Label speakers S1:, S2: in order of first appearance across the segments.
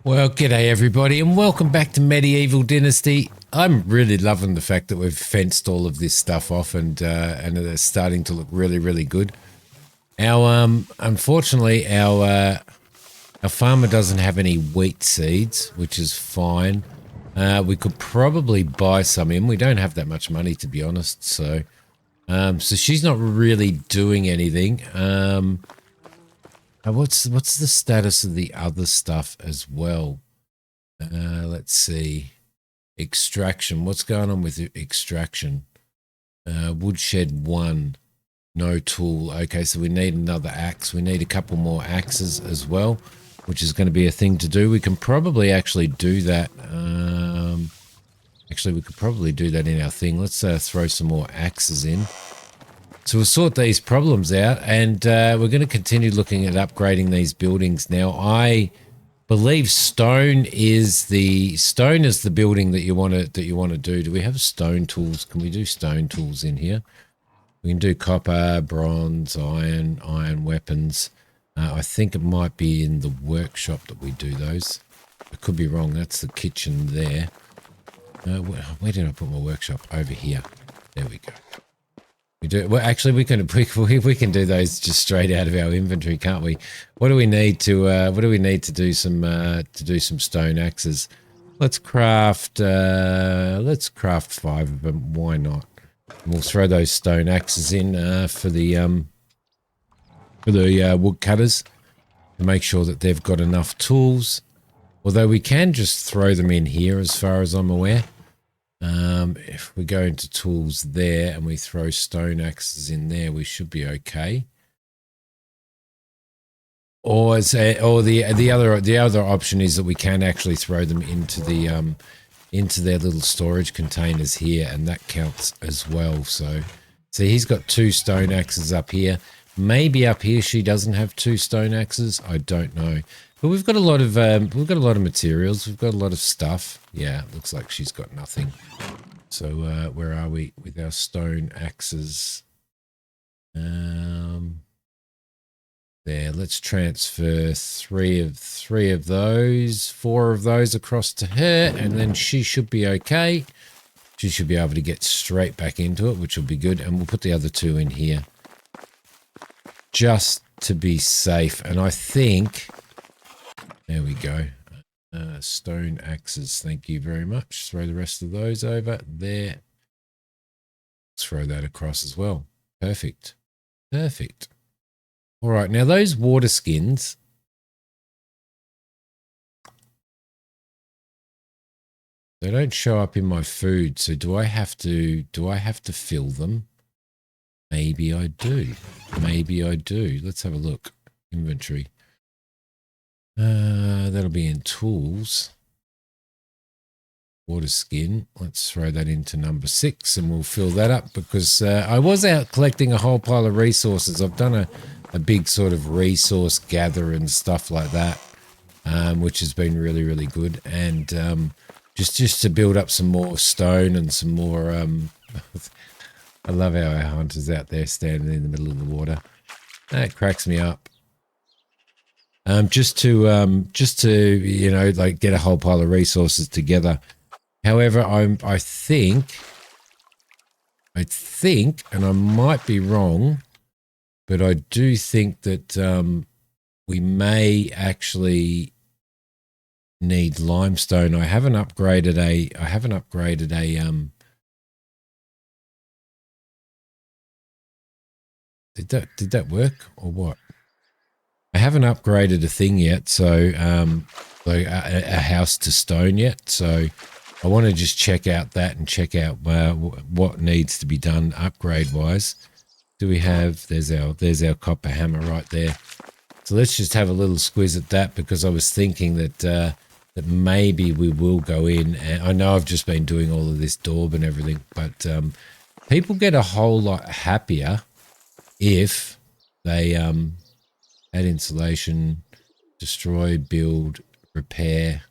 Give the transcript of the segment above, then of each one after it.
S1: Well, g'day everybody, and welcome back to Medieval Dynasty. I'm really loving the fact that we've fenced all of this stuff off, and it's starting to look really, really good. Our unfortunately, our farmer doesn't have any wheat seeds, which is fine. We could probably buy some in. We don't have that much money, to be honest. So she's not really doing anything. What's the status of the other stuff as well? Let's see. Extraction. What's going on with extraction? Woodshed 1. No tool. Okay, so we need another axe. We need a couple more axes as well, which is going to be a thing to do. We can probably actually do that. Actually, we could probably do that in our thing. Let's throw some more axes in. So we'll sort these problems out, and we're going to continue looking at upgrading these buildings. Now, I believe stone is the building that you want to do. Do we have stone tools? Can we do stone tools in here? We can do copper, bronze, iron weapons. I think it might be in the workshop that we do those. I could be wrong. That's the kitchen there. Where did I put my workshop? Over here. There we go. We do well. Actually, we can do those just straight out of our inventory, can't we? What do we need to do some stone axes? Let's craft 5 of them. Why not? And we'll throw those stone axes in for the wood cutters to make sure that they've got enough tools. Although we can just throw them in here, as far as I'm aware. If we go into tools there and we throw stone axes in there, we should be okay. Or the other option is that we can actually throw them into their little storage containers here, and that counts as well. So see, he's got 2 stone axes up here. Maybe up here she doesn't have 2 stone axes. I don't know. But we've got a lot of materials. We've got a lot of stuff. Yeah, it looks like she's got nothing. So where are we with our stone axes? There. Let's transfer 3 of those, 4 of those across to her, and then she should be okay. She should be able to get straight back into it, which will be good. And we'll put the other 2 in here, just to be safe. And I think. There we go. Stone axes, thank you very much. Throw the rest of those over there. Let's throw that across as well. Perfect. Perfect. All right, now those water skins. They don't show up in my food, so do I have to fill them? Maybe I do. Maybe I do. Let's have a look. Inventory. That'll be in tools. Water skin. Let's throw that into number 6 and we'll fill that up, because I was out collecting a whole pile of resources. I've done a big sort of resource gather and stuff like that, which has been really, really good. And just to build up some more stone and some more I love how our hunter's out there standing in the middle of the water. That cracks me up. Just to like get a whole pile of resources together. However, I think, and I might be wrong, but I do think that we may actually need limestone. I haven't upgraded a Did that work or what? I haven't upgraded a thing yet, so like a house to stone yet. So I want to just check out that and check out what needs to be done upgrade wise. Do we have? There's our copper hammer right there. So let's just have a little squiz at that, because I was thinking that maybe we will go in. And I know I've just been doing all of this daub and everything, but people get a whole lot happier if they add insulation, destroy, build, repair.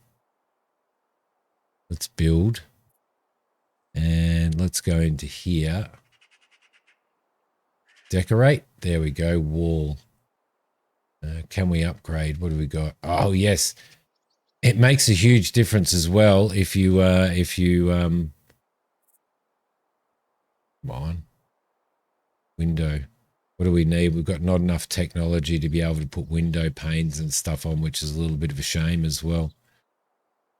S1: Let's build. And let's go into here. Decorate. There we go. Wall. Can we upgrade? What do we got? Oh, yes. It makes a huge difference as well if you come on, window. What do we need? We've got not enough technology to be able to put window panes and stuff on, which is a little bit of a shame as well.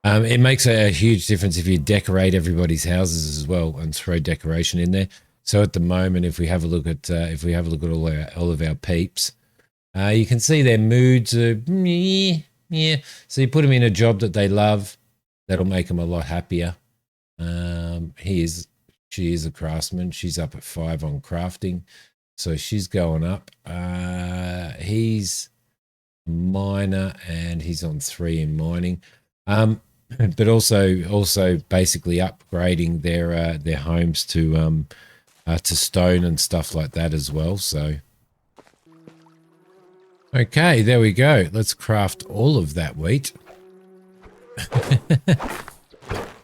S1: It makes a huge difference if you decorate everybody's houses as well and throw decoration in there. So at the moment, if we have a look at all of our peeps, you can see their moods are yeah. So you put them in a job that they love, that'll make them a lot happier. She is a craftsman. She's up at 5 on crafting, so she's going up. He's miner and he's on 3 in mining. But also basically upgrading their homes to stone and stuff like that as well. So okay, there we go. Let's craft all of that wheat.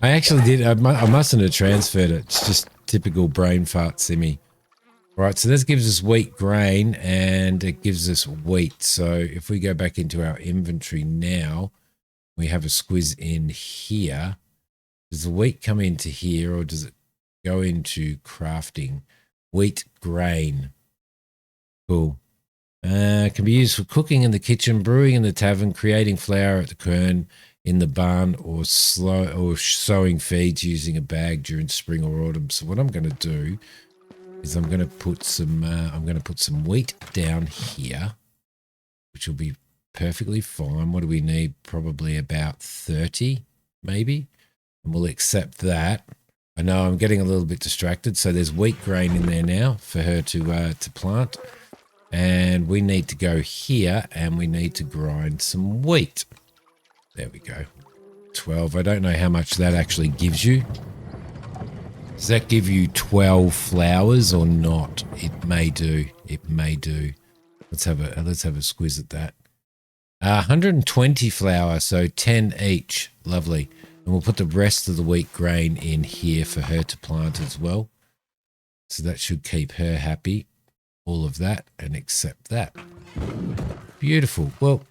S1: I actually did. I mustn't have transferred it. It's just typical brain fart Simi. Right, so this gives us wheat grain and it gives us wheat. So if we go back into our inventory now, we have a squiz in here. Does the wheat come into here or does it go into crafting? Wheat grain. Cool. Can be used for cooking in the kitchen, brewing in the tavern, creating flour at the quern, in the barn, or sowing feeds using a bag during spring or autumn. So what I'm going to do is I'm going to put some wheat down here, which will be perfectly fine. What do we need? Probably about 30, maybe, and we'll accept that. I know I'm getting a little bit distracted, so there's wheat grain in there now for her to plant, and we need to go here and we need to grind some wheat. There we go. 12. I don't know how much that actually gives you. Does that give you 12 flowers or not? It may do. It may do. Let's have a squiz at that. 120 flour, so 10 each. Lovely. And we'll put the rest of the wheat grain in here for her to plant as well. So that should keep her happy. All of that and accept that. Beautiful. Well,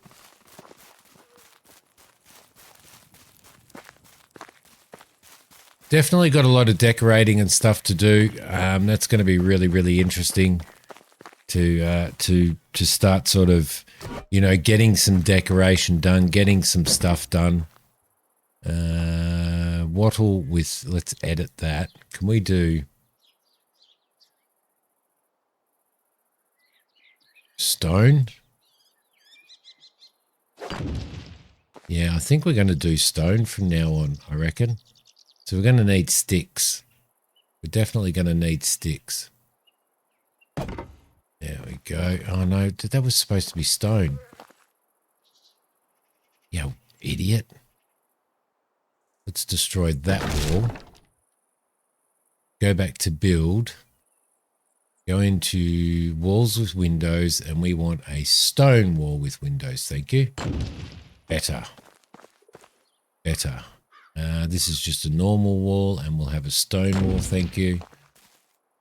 S1: definitely got a lot of decorating and stuff to do. That's going to be really, really interesting to start sort of, getting some decoration done, getting some stuff done. Wattle with, let's edit that. Can we do stone? Yeah, I think we're going to do stone from now on, I reckon. So we're going to need sticks. We're definitely going to need sticks. There we go. Oh no, that was supposed to be stone. You idiot. Let's destroy that wall. Go back to build. Go into walls with windows, and we want a stone wall with windows. Thank you. Better. Better. This is just a normal wall, and we'll have a stone wall. Thank you.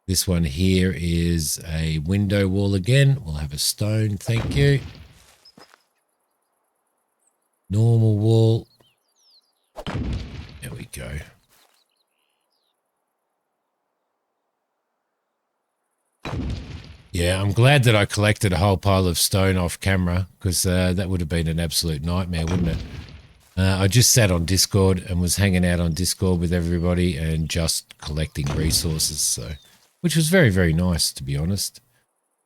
S1: This one here is a window wall again. We'll have a stone. Thank you. Normal wall. There we go. Yeah, I'm glad that I collected a whole pile of stone off camera, because that would have been an absolute nightmare, wouldn't it? I just sat on Discord and was hanging out on Discord with everybody and just collecting resources, so which was very, very nice, to be honest.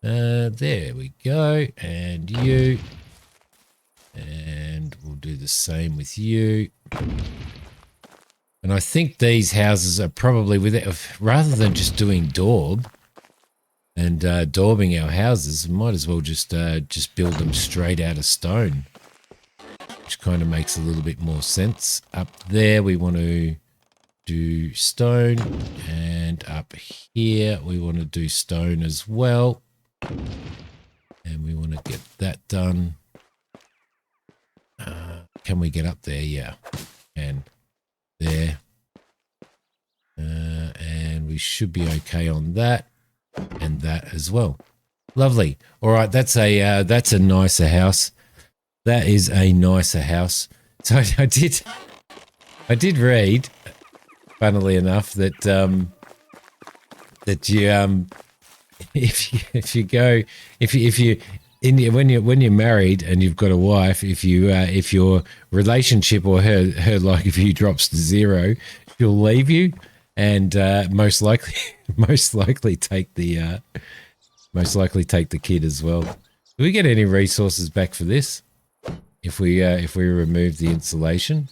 S1: There we go, and you. And we'll do the same with you. And I think these houses are probably, rather than just doing daub and daubing our houses, we might as well just build them straight out of stone, which kind of makes a little bit more sense. Up there we want to do stone, and up here we want to do stone as well, and we want to get that done. Can we get up there? Yeah, and there, and we should be okay on that and that as well. Lovely. All right, that's a nicer house. That is a nicer house. So I did read, funnily enough, that that you when you're married and you've got a wife, if your relationship or her like if you drops to zero, she'll leave you and most likely take the kid as well. Do we get any resources back for this if we remove the insulation?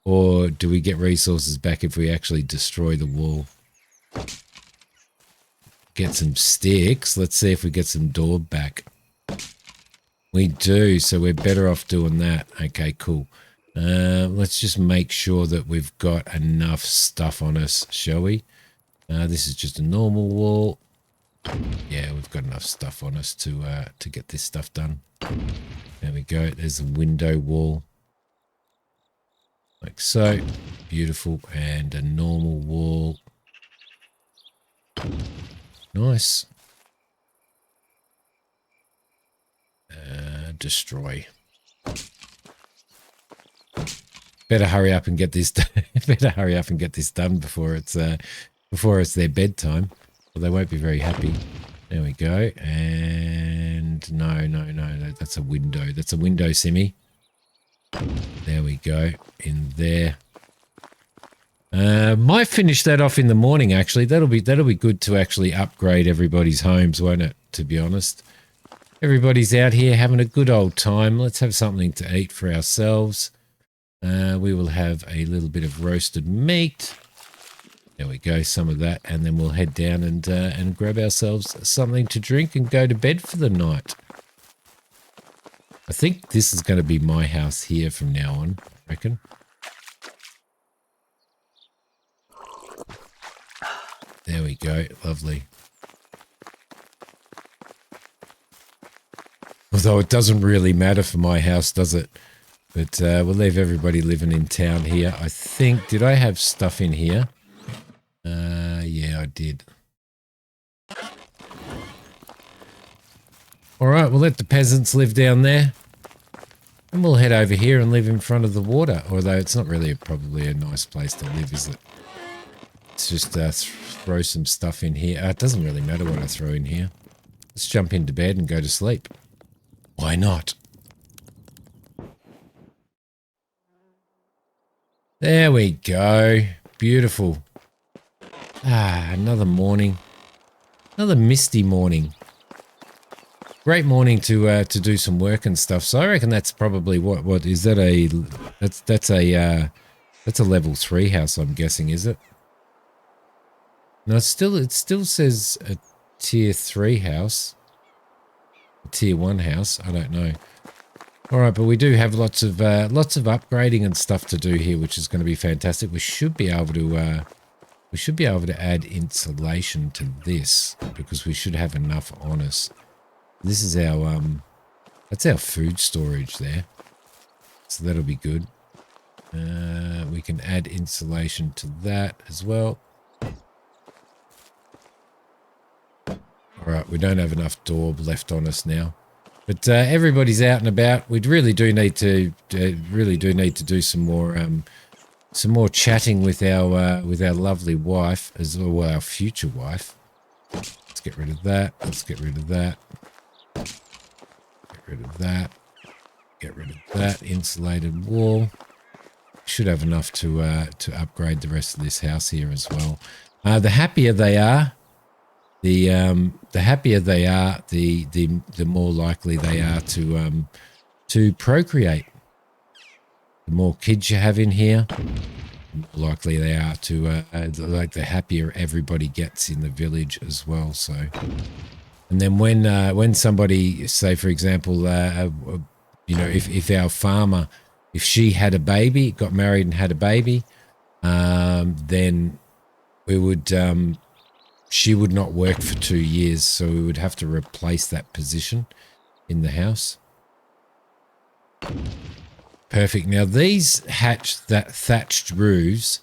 S1: Or do we get resources back if we actually destroy the wall? Get some sticks. Let's see if we get some door back. We do, so we're better off doing that. Okay, cool. Let's just make sure that we've got enough stuff on us, shall we? This is just a normal wall. Yeah, we've got enough stuff on us to get this stuff done. There we go. There's a window wall. Like so. Beautiful. And a normal wall. Nice. Destroy. Better hurry up and get this done. Better hurry up and get this done before it's their bedtime. Well, they won't be very happy. There we go. And no, that's a window. That's a window, Simi. There we go. In there. Might finish that off in the morning, actually. That'll be good to actually upgrade everybody's homes, won't it? To be honest. Everybody's out here having a good old time. Let's have something to eat for ourselves. We will have a little bit of roasted meat. There we go, some of that, and then we'll head down and grab ourselves something to drink and go to bed for the night. I think this is going to be my house here from now on, I reckon. There we go, lovely. Although it doesn't really matter for my house, does it? But we'll leave everybody living in town here. I think, did I have stuff in here? Yeah, I did. All right, we'll let the peasants live down there. And we'll head over here and live in front of the water. Although it's not really probably a nice place to live, is it? Let's just throw some stuff in here. It doesn't really matter what I throw in here. Let's jump into bed and go to sleep. Why not? There we go. Beautiful. Another morning. Another misty morning. Great morning to do some work and stuff. So I reckon that's probably what is that a that's a level 3 house, I'm guessing, is it? No, it still says a tier 3 house. A tier 1 house, I don't know. All right, but we do have lots of upgrading and stuff to do here, which is going to be fantastic. We should be able to add insulation to this because we should have enough on us. This is our that's our food storage there, so that'll be good. We can add insulation to that as well. All right, we don't have enough daub left on us now. But everybody's out and about. We really do need to do some more chatting with our lovely wife, as well, our future wife. Let's get rid of that. Let's get rid of that. Get rid of that. Get rid of that insulated wall. Should have enough to upgrade the rest of this house here as well. The happier they are. The happier they are, the more likely they are to procreate. The more kids you have in here, the more likely they are to like the happier everybody gets in the village as well. So, and then when somebody, say for example, you know, if our farmer, if she had a baby, got married and had a baby, then we would. She would not work for 2 years, so we would have to replace that position in the house. Perfect. Now these thatched roofs,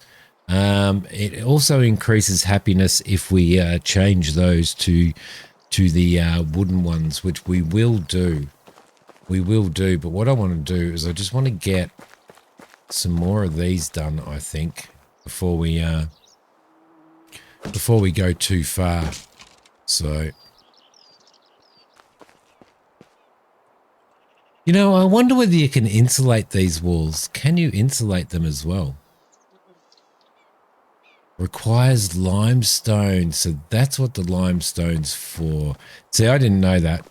S1: it also increases happiness if we change those to the wooden ones, which we will do. We will do, but what I want to do is I just want to get some more of these done, I think, before we go too far. So, you know, I wonder whether you can insulate these walls. Can you insulate them as well? Requires limestone, so that's what the limestone's for. See, I didn't know that.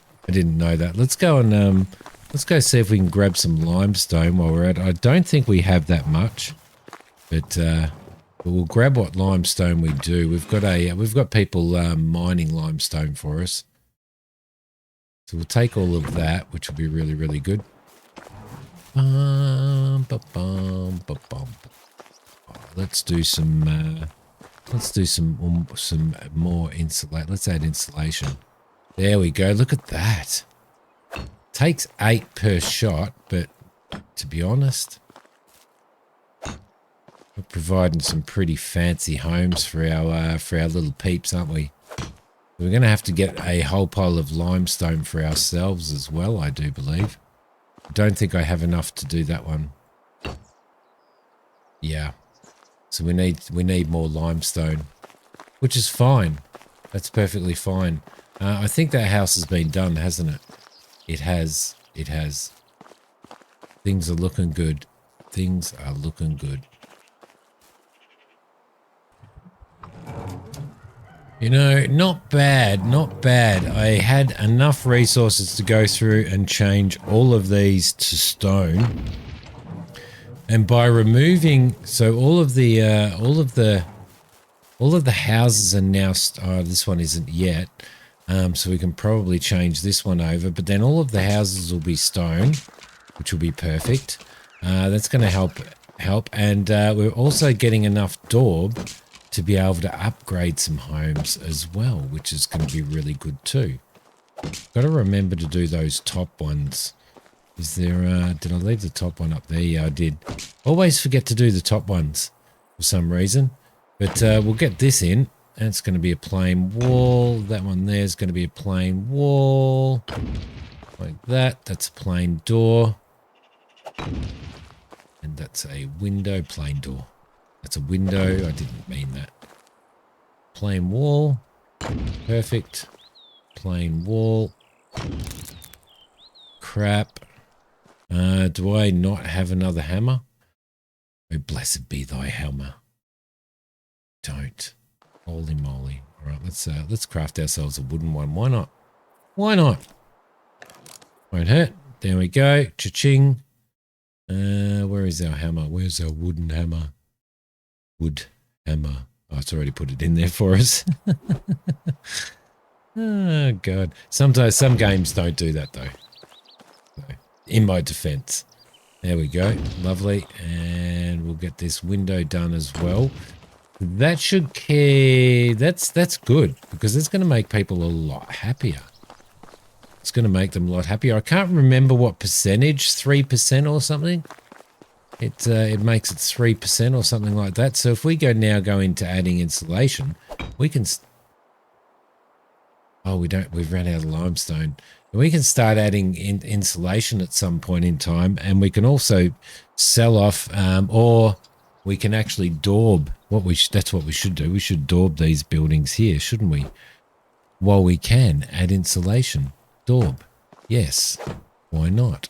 S1: Let's go and let's go see if we can grab some limestone while we're at it. I don't think we have that much, but we'll grab what limestone we do. We've got people mining limestone for us, so we'll take all of that, which will be really, really good. Let's do some more insulate. Let's add insulation. There we go. Look at that. Takes 8 per shot, but to be honest, we're providing some pretty fancy homes for our little peeps, aren't we? We're going to have to get a whole pile of limestone for ourselves as well, I do believe. I don't think I have enough to do that one. Yeah. So we need more limestone, which is fine. That's perfectly fine. I think that house has been done, hasn't it? It has. It has. Things are looking good. Things are looking good. You know, not bad, not bad. I had enough resources to go through and change all of these to stone. And by removing, so all of the houses are now, this one isn't yet. So we can probably change this one over, but then all of the houses will be stone, which will be perfect. That's going to help. And we're also getting enough daub to be able to upgrade some homes as well, which is going to be really good too. Got to remember to do those top ones. Is there, did I leave the top one up there? Yeah, I did. Always forget to do the top ones for some reason. But we'll get this in. And it's going to be a plain wall. That one there is going to be a plain wall. Like that. That's a plain door. And that's a window. Plain door. That's a window. I didn't mean that. Plain wall. Perfect. Plain wall. Crap. Do I not have another hammer? Oh, blessed be thy hammer. Don't. Holy moly. All right, let's craft ourselves a wooden one. Why not? Why not? Won't hurt. There we go. Cha-ching. Where is our hammer? Where's our wooden hammer? Wood hammer. Oh, it's already put it in there for us. Oh, God. Sometimes some games don't do that, though. So, in my defense. There we go. Lovely. And we'll get this window done as well. That should care. That's good, because it's going to make people a lot happier. It's going to make them a lot happier. I can't remember what percentage, 3% or something. It makes it 3% or something like that. So if we go into adding insulation, we can. Oh, we've run out of limestone. We can start adding insulation at some point in time, and we can also sell off, or we can actually daub. That's what we should do. We should daub these buildings here, shouldn't we? While we can add insulation. Daub. Yes. Why not?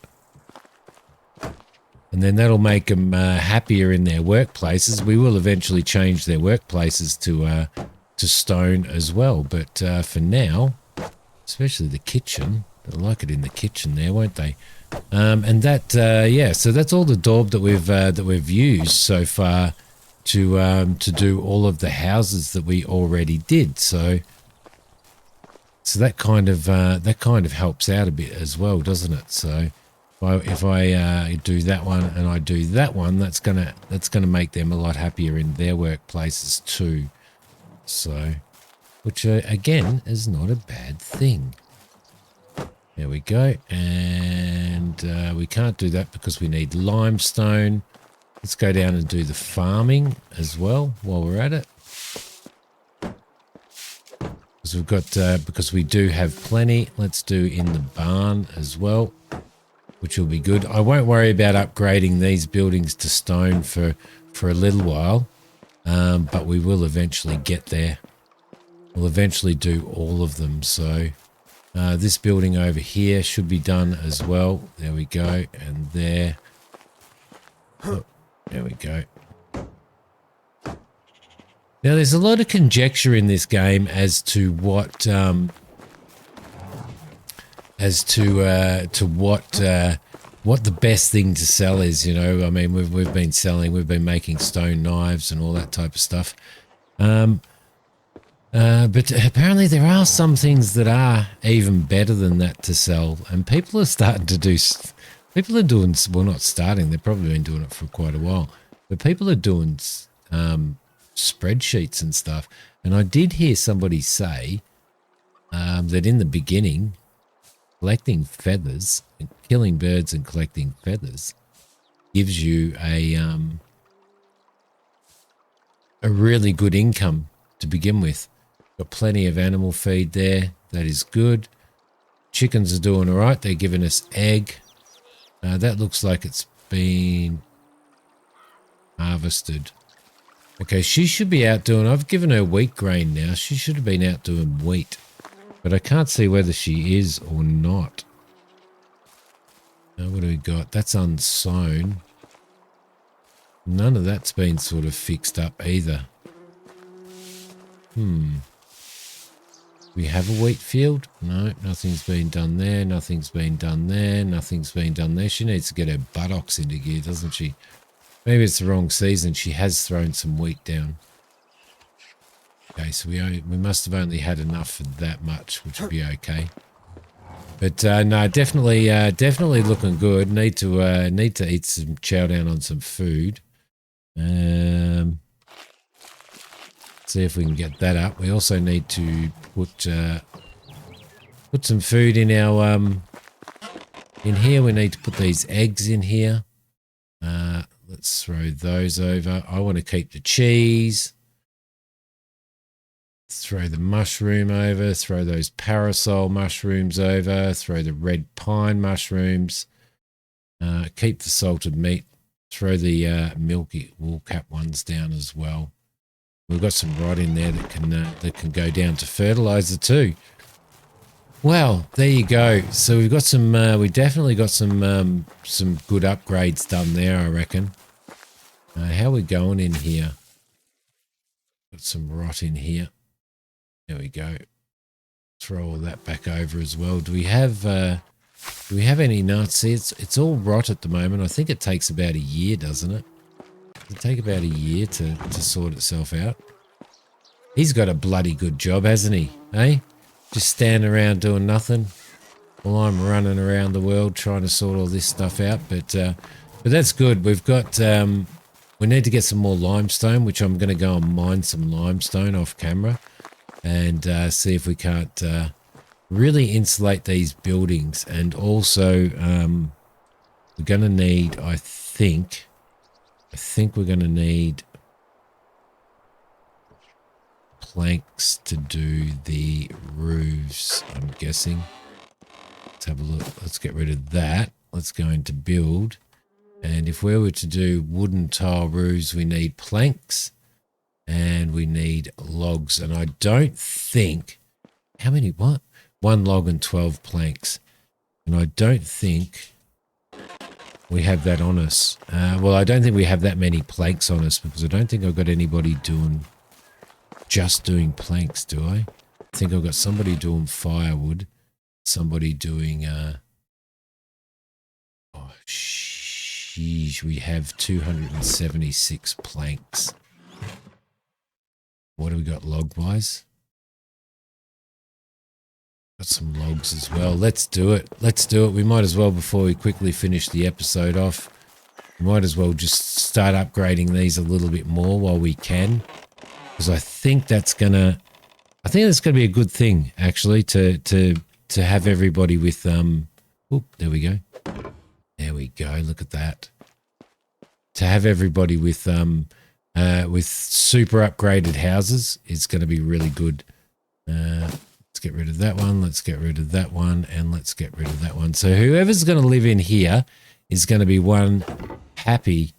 S1: And then that'll make them happier in their workplaces. We will eventually change their workplaces to stone as well. But for now, especially the kitchen, they'll like it in the kitchen there, won't they? And that, yeah. So that's all the daub that we've used so far to do all of the houses that we already did. So that kind of helps out a bit as well, doesn't it? So if I do that one and I do that one, that's gonna make them a lot happier in their workplaces too. So, which again is not a bad thing. There we go, and we can't do that because we need limestone. Let's go down and do the farming as well while we're at it. Because we've got, because we do have plenty. Let's do in the barn as well. which will be good. I won't worry about upgrading these buildings to stone for a little while, but we will eventually get there. We'll eventually do all of them. So this building over here should be done as well. There we go. And there. Oh, there we go. Now, there's a lot of conjecture in this game as to what what the best thing to sell is. You know, I mean, we've been making stone knives and all that type of stuff. But apparently there are some things that are even better than that to sell, and people are starting to do. People are doing, well, not starting. They've probably been doing it for quite a while, but people are doing spreadsheets and stuff. And I did hear somebody say that in the beginning, collecting feathers and killing birds and collecting feathers gives you a really good income to begin with. Got plenty of animal feed there. That is good. Chickens are doing all right. They're giving us egg. That looks like it's been harvested. Okay, she should be out doing... I've given her wheat grain now. She should have been out doing wheat. But I can't see whether she is or not. Now, what do we got? That's unsown. None of that's been sort of fixed up either. We have a wheat field? No, nothing's been done there. Nothing's been done there. Nothing's been done there. She needs to get her buttocks into gear, doesn't she? Maybe it's the wrong season. She has thrown some wheat down. Okay, so we must have only had enough for that much, which would be okay. But no, definitely looking good. Need to eat some, chow down on some food. See if we can get that up. We also need to put some food in our in here. We need to put these eggs in here. Let's throw those over. I want to keep the cheese. Throw the mushroom over. Throw those parasol mushrooms over. Throw the red pine mushrooms. Keep the salted meat. Throw the milky woolcap ones down as well. We've got some rod in there that can go down to fertilizer too. Well, there you go. So we've got some. We definitely got some good upgrades done there, I reckon. How are we going in here? Got some rot in here. There we go. Throw all that back over as well. Do we have any nuts? See, it's all rot at the moment. I think it takes about a year, doesn't it? Does it take about a year to sort itself out? He's got a bloody good job, hasn't he? Eh? Just standing around doing nothing while I'm running around the world trying to sort all this stuff out. But that's good. We've got... we need to get some more limestone, which I'm going to go and mine some limestone off camera and see if we can't really insulate these buildings. And also, we're going to need, I think we're going to need planks to do the roofs, I'm guessing. Let's have a look. Let's get rid of that. Let's go into build. And if we were to do wooden tile roofs, we need planks and we need logs. And I don't think, how many, what? 1 log and 12 planks. And I don't think we have that on us. Well, I don't think we have that many planks on us because I don't think I've got anybody just doing planks, do I? I think I've got somebody doing firewood, somebody doing, oh, sheesh, we have 276 planks. What do we got log-wise? Got some logs as well. Let's do it. Let's do it. We might as well, before we quickly finish the episode off, we might as well just start upgrading these a little bit more while we can. Because I think that's gonna be a good thing, actually, to have everybody with oh, there we go. There we go. Look at that. To have everybody with super upgraded houses is going to be really good. Let's get rid of that one. Let's get rid of that one. And let's get rid of that one. So whoever's going to live in here is going to be one happy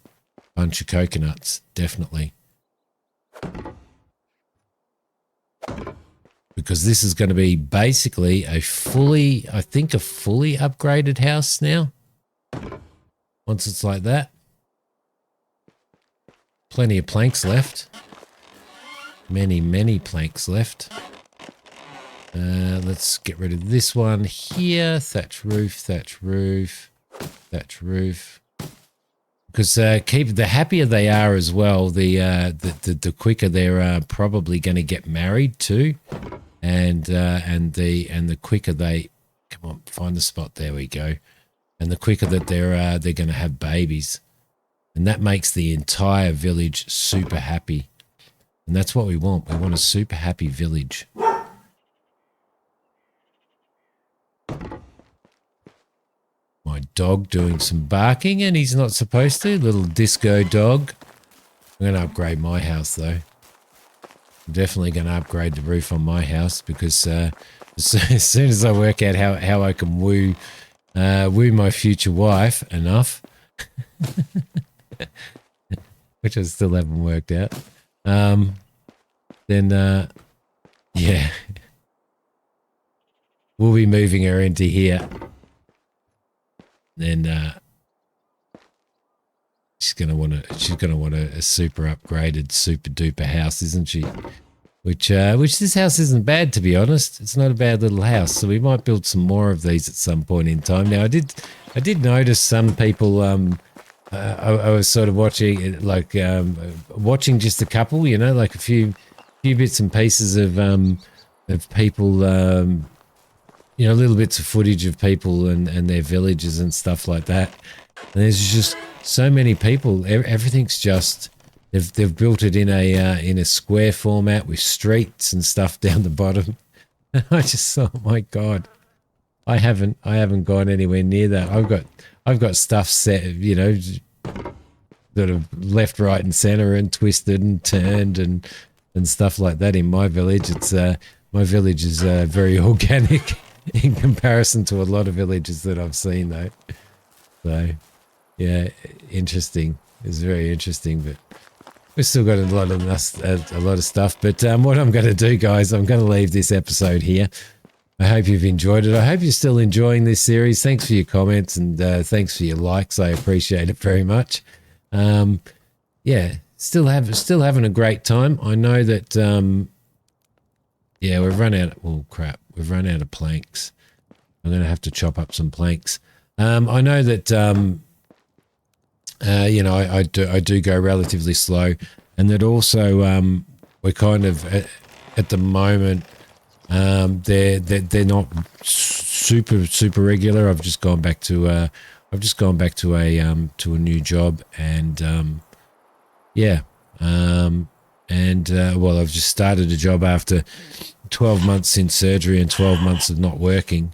S1: bunch of coconuts. Definitely. Because this is going to be basically a fully, I think a fully upgraded house now. Once it's like that. Plenty of planks left. Many, many planks left. Let's get rid of this one here. Thatch roof, thatch roof, thatch roof. Because the happier they are as well, the quicker they're probably going to get married too, and the quicker they come on, find the spot. There we go. And the quicker that they're going to have babies, and that makes the entire village super happy, and that's what we want. We want a super happy village. My dog doing some barking, and he's not supposed to. Little disco dog. I'm going to upgrade my house, though. I'm definitely going to upgrade the roof on my house because as soon as I work out how I can woo my future wife enough, which I still haven't worked out, then yeah, we'll be moving her into here. Then she's gonna want a super upgraded, super duper house, isn't she? Which this house isn't bad, to be honest. It's not a bad little house, so we might build some more of these at some point in time. Now, I did notice some people. I was sort of watching, like watching just a couple, you know, like a few bits and pieces of people. You know, little bits of footage of people and their villages and stuff like that. And there's just so many people. Everything's just they've built it in a square format with streets and stuff down the bottom. And I just thought, oh my God, I haven't gone anywhere near that. I've got stuff set, you know, sort of left, right, and center, and twisted and turned and stuff like that in my village. It's my village is very organic. In comparison to a lot of villages that I've seen, though. So, yeah, interesting. It's very interesting, but we've still got a lot of stuff. But what I'm going to do, guys, I'm going to leave this episode here. I hope you've enjoyed it. I hope you're still enjoying this series. Thanks for your comments and thanks for your likes. I appreciate it very much. Yeah, still having a great time. I know that. Yeah, we've run out. Oh crap. We've run out of planks. I'm going to have to chop up some planks. I know that, you know, I do go relatively slow, and that also we're kind of at the moment they're not super regular. I've just gone back to a new job, and yeah, well, I've just started a job after 12 months in surgery and 12 months of not working.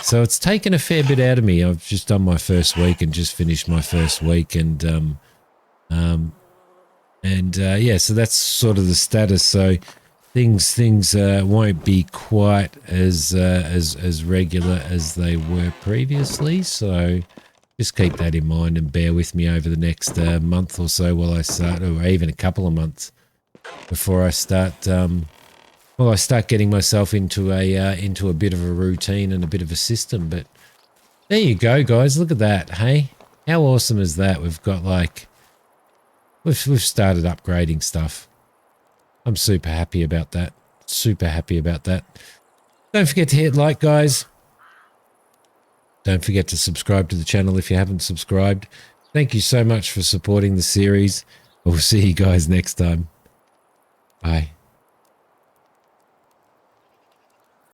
S1: So it's taken a fair bit out of me. I've just done my first week and just finished my first week. And yeah, so that's sort of the status. So things won't be quite as regular as they were previously. So just keep that in mind and bear with me over the next month or so while I start, or even a couple of months before I start, I start getting myself into a bit of a routine and a bit of a system. But there you go, guys. Look at that. Hey, how awesome is that? We've got we've started upgrading stuff. I'm super happy about that. Super happy about that. Don't forget to hit like, guys. Don't forget to subscribe to the channel if you haven't subscribed. Thank you so much for supporting the series. We'll see you guys next time. Bye.